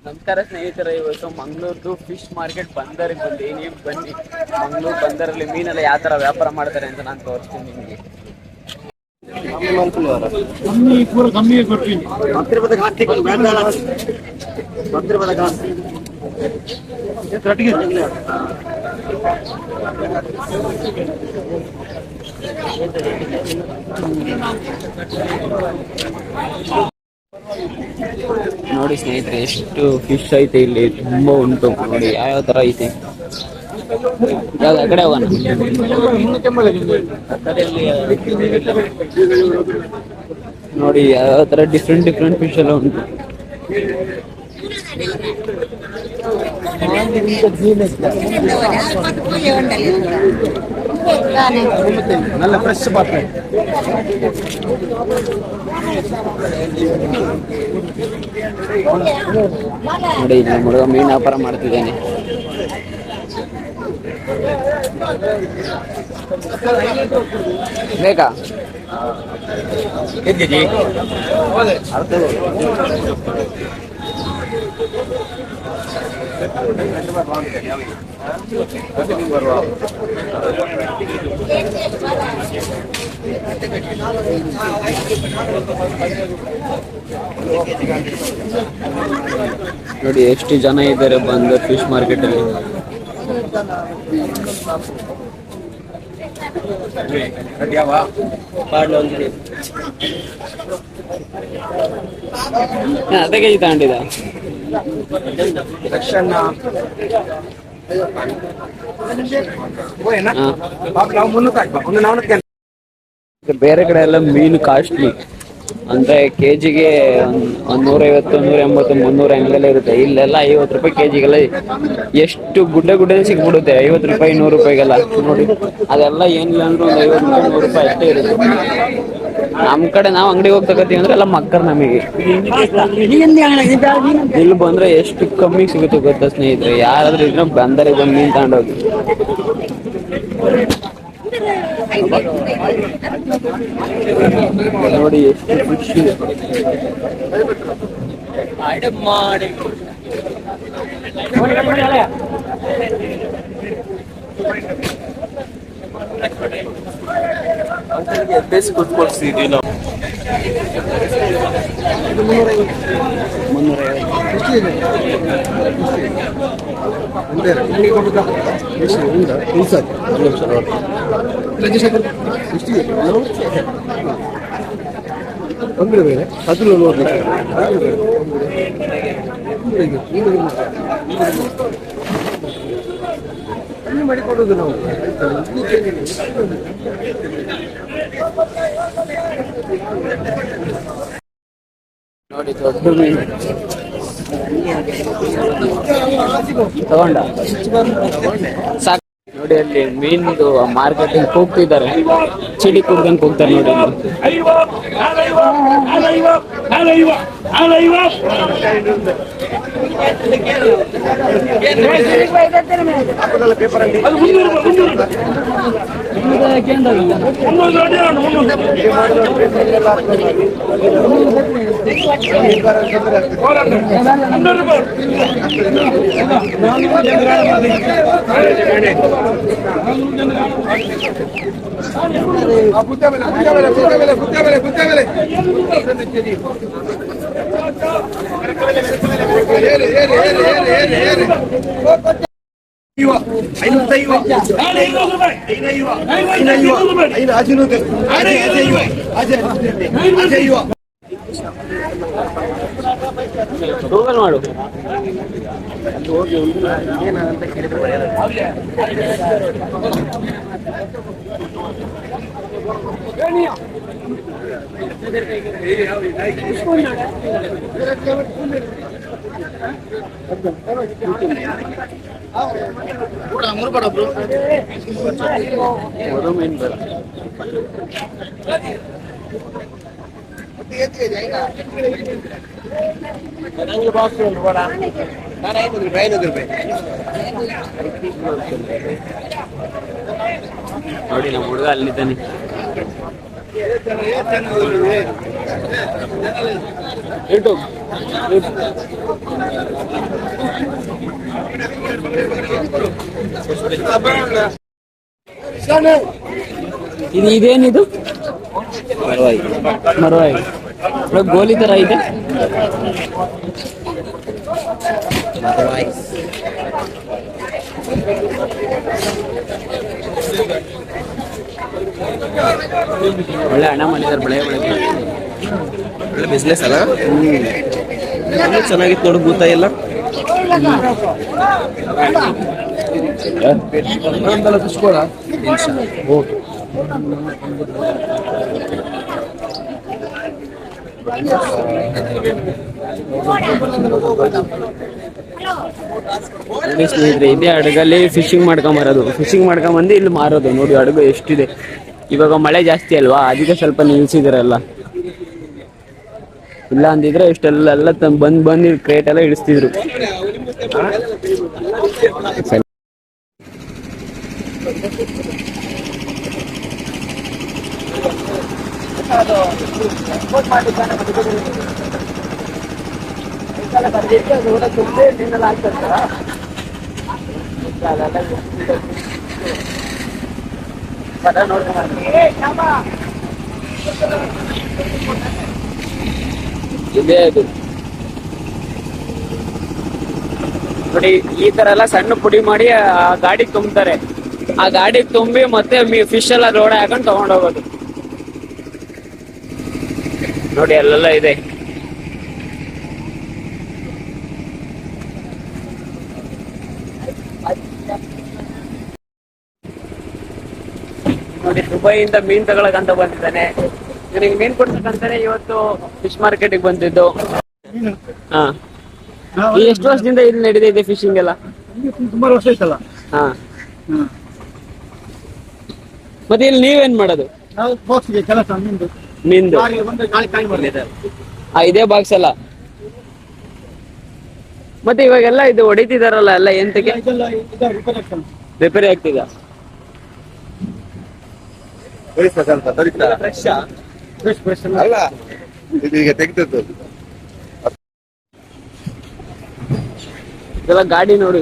ನಮಸ್ಕಾರ ಸ್ನೇಹಿತರೆ, ಇವತ್ತು ಮಂಗಳೂರ್ದು ಫಿಶ್ ಮಾರ್ಕೆಟ್ ಬಂದರಿಗೆ ಬಂದು ನೀವು ಬನ್ನಿ. ಮಂಗಳೂರು ಬಂದರಲ್ಲಿ ಮೀನೆಲ್ಲ ಯಾವ ಥರ ವ್ಯಾಪಾರ ಮಾಡ್ತಾರೆ ಅಂತ ನಾನು ತೋರಿಸ್ತೀನಿ ನಿಮಗೆ. ನೋಡಿ ಸ್ನೇಹಿತರೆ, ಎಷ್ಟು ಫಿಶ್ ಐತೆ ಇಲ್ಲಿ, ತುಂಬಾ ಉಂಟು. ನೋಡಿ ಯಾವ ತರ ಐತೆ. ಕಡೆ ಹೋಗೋಣ. ನೋಡಿ ಯಾವ ತರ ಡಿಫ್ರೆಂಟ್ ಡಿಫ್ರೆಂಟ್ ಫಿಶ್ ಎಲ್ಲ ಉಂಟು. നല്ല ഫ്രഷ് പാത്രം. ನೋಡಿ ಇಲ್ಲಿ ಹುಡುಗ ಮೀನು ವ್ಯಾಪಾರ ಮಾಡ್ತಿದ್ದಾನೆ. ಬೇಕಾ ನೋಡಿ ಎಷ್ಟು ಜನ ಇದ್ದಾರೆ ಬಂದು ಫಿಶ್ ಮಾರ್ಕೆಟ್ ಅಲ್ಲಿ. ಅದೇ ಕೆಜಿ ತಗೊಂಡಿದ್ದ. ಬೇರೆ ಕಡೆ ಎಲ್ಲ ಮೀನು ಕಾಸ್ಟ್ಲಿ ಅಂದ್ರೆ ಕೆಜಿಗೆ 150, 180, 300 ಹಂಗೆಲ್ಲ ಇರುತ್ತೆ. ಇಲ್ಲೆಲ್ಲ 50 ರೂಪಾಯಿ ಕೆಜಿಗೆಲ್ಲ. ಎಷ್ಟು ಗುಡ್ಡೆ ಸಿಗ್ಬಿಡುತ್ತೆ 50 ರೂಪಾಯಿ, 100 ರೂಪಾಯಿಗೆಲ್ಲ. ನೋಡಿ ಅದೆಲ್ಲ ಏನಿಲ್ಲ ಅಂದ್ರೆ ಒಂದು 50 ರೂಪಾಯಿ, 100 ರೂಪಾಯಿ ಅಷ್ಟೇ ಇರುತ್ತೆ. ನಮ್ ಕಡೆ ನಾವು ಅಂಗಡಿಗೆ ಹೋಗಿ ತಗೋತೀವಿ ಅಂದ್ರೆ ಎಲ್ಲ ಮಕ್ಕರ್ ನಮಗೆ. ಇಲ್ಲಿ ಬಂದ್ರೆ ಎಷ್ಟು ಕಮ್ಮಿ ಸಿಗುತ್ತೆ ಗೊತ್ತಾ ಸ್ನೇಹಿತರೆ. ಯಾರಾದ್ರೂ ಇದ್ರೆ ಬಂದರೆ ಬಂದು ಮೀನ್ ತಗೊಂಡೋಗಿ. ನೋಡಿ ಎಷ್ಟು ಖುಷಿ. ಬೇಸಿ ಕೊಟ್ಕೊಡ್ಸಿದೀವಿ ನಾವು. 300 ಮಾಡಿಕೊಡೋದು ನಾವು. ನೋಡಿ ದೊಡ್ಡ ಮೀನು ತಗೊಂಡ ಸಾಕು. ನೋಡಿ ಅಲ್ಲಿ ಮೀನ್ದು ಮಾರ್ಕೆಟಿಂಗ್ ಕೂಗ್ತಿದ್ದಾರೆ, ಚಿಡಿ ಕೂಗ್ದಂಗೆ ಕೂಗ್ತಾರೆ ನೋಡಿ. ಗೂಗಲ್ ಮಾಡು. ಏನಂತ ಕೇಳಿದ್ರೆ ನೋಡಿ ನಮ್ಮ ಹುಡುಗ ಅಲ್ಲಿದ್ದಾನೆ. ಯೂಟ್ಯೂಬ್ ಇದು ಇದೇನಿದು ಮರವಾಯಿ ಗೋಲಿ ತರ ಇದೆ. ಒಳ್ಳೆ ಹಣ ಮಾಡಿದ್ದಾರೆ ಬೆಳೆ ಒಳ್ಳೆ ಬಿಸ್ನೆಸ್ ಅಲ್ಲ. ಚೆನ್ನಾಗಿತ್ತು ನೋಡು ಭೂತ ಎಲ್ಲ. ಸ್ನೇಹಿತರೆ, ಇದೇ ಹಡಗಲ್ಲಿ ಫಿಶಿಂಗ್ ಮಾಡ್ಕೊಂಬರೋದು. ಫಿಶಿಂಗ್ ಮಾಡ್ಕೊಂಬಂದು ಇಲ್ಲಿ ಮಾರೋದು. ನೋಡಿ ಹಡಗು ಎಷ್ಟಿದೆ. ಇವಾಗ ಮಳೆ ಜಾಸ್ತಿ ಅಲ್ವಾ, ಅದಕ್ಕೆ ಸ್ವಲ್ಪ ನಿಲ್ಸಿದಾರಲ್ಲ. ಇಲ್ಲ ಅಂದಿದ್ರೆ ಇಷ್ಟೆಲ್ಲ ಬಂದು ಕ್ರೇಟ್ ಎಲ್ಲ ಇಳಿಸ್ತಿದ್ರು. ಇದೇ ಅದು ನೋಡಿ, ಈ ತರ ಎಲ್ಲ ಸಣ್ಣ ಪುಡಿ ಮಾಡಿ ಆ ಗಾಡಿಗೆ ತುಂಬ್ತಾರೆ. ಆ ಗಾಡಿಗೆ ತುಂಬಿ ಮತ್ತೆ ಫಿಶ್ ಎಲ್ಲ ರೋಡ್ ಹಾಕೊಂಡು ತಗೊಂಡ್ ಹೋಗೋದು. ನೋಡಿ ಅಲ್ಲೆಲ್ಲ ಇದೆ. ನೋಡಿ, ದುಬೈಯಿಂದ ಮೀನ್ ತಗೊಳಕಂತ ಬಂದಿದ್ದಾನೆ. ನನಗೆ ಮೀನ್ ಕೊಡ್ಬೇಕಂತಾನೆ ಇವತ್ತು ಫಿಶ್ ಮಾರ್ಕೆಟ್ ಬಂದಿದ್ದು. ಹಾ, ಎಷ್ಟು ವರ್ಷದಿಂದ ಇಲ್ಲಿ ನಡೆದಿದೆ ಫಿಶಿಂಗ್ ಎಲ್ಲ? ಸುಮಾರು ವರ್ಷ ಆಯ್ತಲ್ಲ. ಹಾ, ಮತ್ತೆ ಇಲ್ಲಿ ನೀವೇನ್ ಮಾಡೋದು? ನಾವು ಬಾಕ್ಸ್ಗೆ ಕೆಲಸ ನಿಂದು ನಿಂದು ಗಾಳಿ ಕಾಯಿ ಮಾಡಿದೆ. ಇದೇ ಬಾಕ್ಸ್ ಎಲ್ಲ. ಮತ್ತೆ ಇವಾಗೆಲ್ಲ ಇದು ಹೊಡಿತಿದಾರಲ್ಲ, ಎಲ್ಲ ಎಂತಕ್ಕೆ ರಿಪೇರಿ ಆಗ್ತಿದ? ಅಲ್ಲ, ಇದು ಈಗ ತೆಗ್ದದ್ದು. ಇದೆಲ್ಲ ಗಾಡಿ ನೋಡಿ.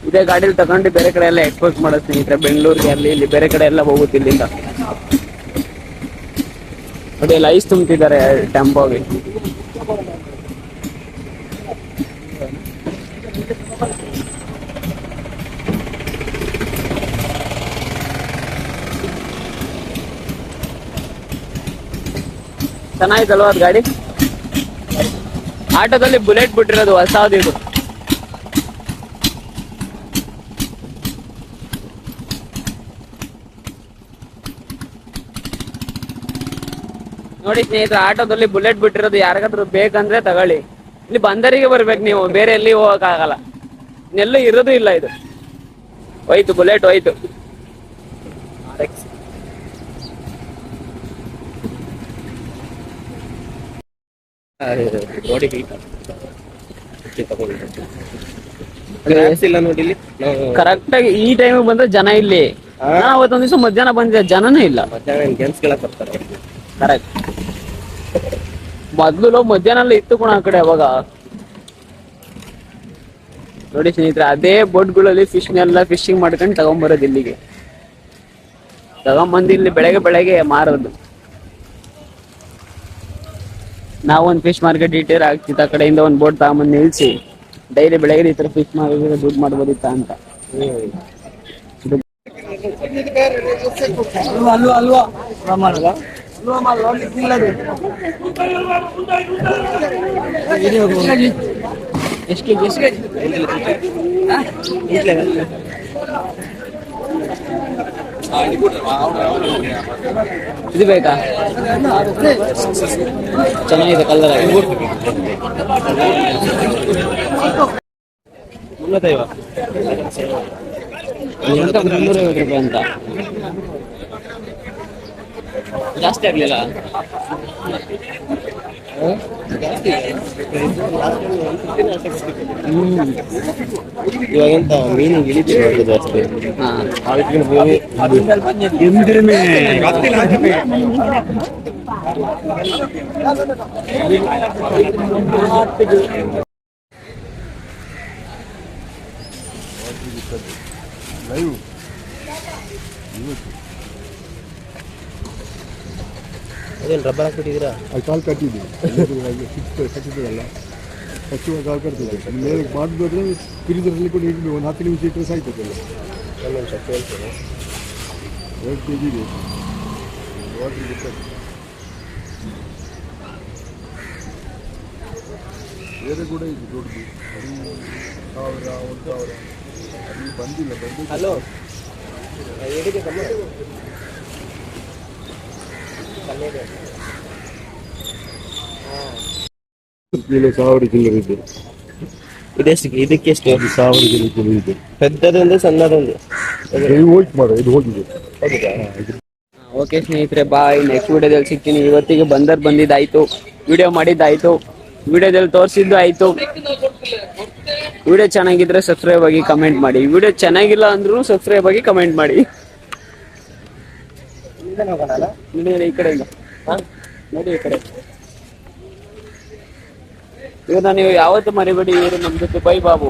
ಇದೇ ಗಾಡಿಲಿ ತಗೊಂಡು ಬೇರೆ ಕಡೆ ಎಲ್ಲ ಎಕ್ಸ್ಪೋರ್ಟ್ ಮಾಡೋದು ಸ್ನೇಹಿತರೆ. ಬೆಂಗಳೂರಿಗೆ ಅಲ್ಲಿ ಇಲ್ಲಿ ಬೇರೆ ಕಡೆ ಎಲ್ಲ ಹೋಗುತ್ತೆ ಇಲ್ಲಿಂದ. ನೋಡಿ ಎಲ್ಲ ಐಸ್ ತುಂಬ್ತಿದ್ದಾರೆ ಟೆಂಪೋಗೆ. ಚೆನ್ನಾಗಿತ್ತಲ್ವ ಅದು ಗಾಡಿ? ಆಟೋದಲ್ಲಿ ಬುಲೆಟ್ ಬಿಟ್ಟಿರೋದು ಹೊಸದು ಇದು. ನೋಡಿ ಸ್ನೇಹಿತರೆ, ಆಟೋದಲ್ಲಿ ಬುಲೆಟ್ ಬಿಟ್ಟಿರೋದು. ಯಾರಿಗಾದ್ರೂ ಬೇಕಂದ್ರೆ ತಗೊಳ್ಳಿ. ಇಲ್ಲಿ ಬಂದರಿಗೆ ಬರ್ಬೇಕು ನೀವು, ಬೇರೆ ಎಲ್ಲಿ ಹೋಗಕ್ ಆಗಲ್ಲ. ಇನ್ನೆಲ್ಲೂ ಇರೋದು ಇಲ್ಲ ಇದು. ಹೋಯ್ತು, ಬುಲೆಟ್ ಹೋಯ್ತು. ಕರೆಕ್ಟ್ ಆಗಿ ಈ ಟೈಮ್ ಬಂದ್ರೆ ಜನ ಇಲ್ಲಿ. ಅವತ್ತೊಂದ್ ದಿವಸ ಮಧ್ಯಾಹ್ನ ಬಂದಿದೆ, ಜನನೇ ಇಲ್ಲ. ಕರೆಕ್ಟ್. ಮೊದ್ಲು ಮಧ್ಯಾಹ್ನ ಇತ್ತು ಕೂಡ ಆ ಕಡೆ. ಅವಾಗ ನೋಡಿ ಸ್ನೇಹಿತರೆ, ಅದೇ ಬೋಟ್ಗಳಲ್ಲಿ ಫಿಶ್ನೆಲ್ಲ ಫಿಶಿಂಗ್ ಮಾಡ್ಕೊಂಡು ತಗೊಂಬರೋದು ಇಲ್ಲಿಗೆ. ತಗೊಂಬಂದು ಇಲ್ಲಿ ಬೆಳಗ್ಗೆ ಮಾರೋದು. ನಾವೊಂದು ಫಿಶ್ ಮಾರ್ಕೆಟ್ ಇಟ್ಟಿರ ಆಗ್ತಿತ್ತು. ಆ ಕಡೆಯಿಂದ ಒಂದು ಬೋಟ್ ತಗೊಂಬಂದು ನಿಲ್ಸಿ ಡೈಲಿ ಬೆಳಗ್ಗೆ ಈ ತರ ಫಿಶ್ ಮಾರ್ಕೆಟ್ ದುಡ್ಡು ಮಾಡ್ಬೋದಿತ್ತ ಅಂತ. ಎಷ್ಟು ಇದು ಬೇಕಾ? ಚೆನ್ನಾಗಿದೆ ಕಲರ್. 350 ರೂಪಾಯಿ ಅಂತ. ಜಾಸ್ತಿ ಆಗ್ಲಿಲ್ಲ. ಇವಾಗೆಂತ ಮೀನಿಗೆ ಇಳಿತೀವಿ ಜಾಸ್ತಿ. ಏನು ರಬ್ಬರ್ ಹಾಕ್ಬಿಟ್ಟಿದ್ದೀರಾ? ಅದು ಕಾಲು ಕಟ್ಟಿದ್ದೀವಿ ಕಟ್ಟಿದ್ದೀರಲ್ಲ ಕಚ್ಚುವ ಕಾಲು ಕಟ್ತಿದ್ದೆ ಮೇಲೆ ಮಾಡಿದ್ರೆ ಫ್ರೀಜರಲ್ಲಿ ಕೂಡ ಇಡಲಿ ಒಂದು 10 ನಿಮಿಷ ಇಟ್ಟರೆ ಸಾಯ್ತದೆ ಒಂದು ನಿಮಿಷ ಕೇಳ್ತೀನಿ. 2 kg ಇದೆ ವಾಟ್ರ್ ಬಿಟ್ಟರೆ ಬೇರೆ ಕೂಡ ಇದೆ ದೊಡ್ಡದು ಅದು 1000 ಅದು ಬಂದಿಲ್ಲ ಬಂದು ಹಲೋ ಎಡಿಗೆ ಕಮ್ಮಿ ಕಿಲೋ 1000 ಚಿಲ್ಲರೆ ಇದೆ. ಇದೆಷ್ಟು ಇದಕ್ಕೆಷ್ಟು? ಅದು 1000 ಕಿಲೋ ಇದೆ. ಪೆದ್ದದೊಂದು ಸಣ್ಣದೊಂದು ಇದು ಹೋಯ್ತು ಮಾಡ ಇದು ಹೋಗಿದೆ. ಓಕೆ ಸ್ನೇಹಿತರೆ, ಬಾಯ್. ನೆಕ್ಸ್ಟ್ ವಿಡಿಯೋದಲ್ಲಿ ಸಿಗ್ತೀನಿ. ಇವತ್ತಿಗೆ ಬಂದಿದ್ದಾಯ್ತು, ವಿಡಿಯೋ ಮಾಡಿದ್ದಾಯ್ತು, ವಿಡಿಯೋದಲ್ಲಿ ತೋರಿಸಿದ್ದು ಆಯ್ತು. ವಿಡಿಯೋ ಚೆನ್ನಾಗಿದ್ರೆ ಸಬ್ಸ್ಕ್ರೈಬ್ ಆಗಿ ಕಮೆಂಟ್ ಮಾಡಿ. ವಿಡಿಯೋ ಚೆನ್ನಾಗಿಲ್ಲ ಅಂದ್ರೂ ಸಬ್ಸ್ಕ್ರೈಬ್ ಆಗಿ ಕಮೆಂಟ್ ಮಾಡಿ. ಈ ಕಡೆ ನೋಡಿ, ಈ ಕಡೆ ಇವನ್ನ ನೀವು ಯಾವತ್ತೂ ಮರಿಬೇಡಿ. ಇವರು ನಮ್ಮ ಜೊತೆ ಬೈ ಬಾಬು.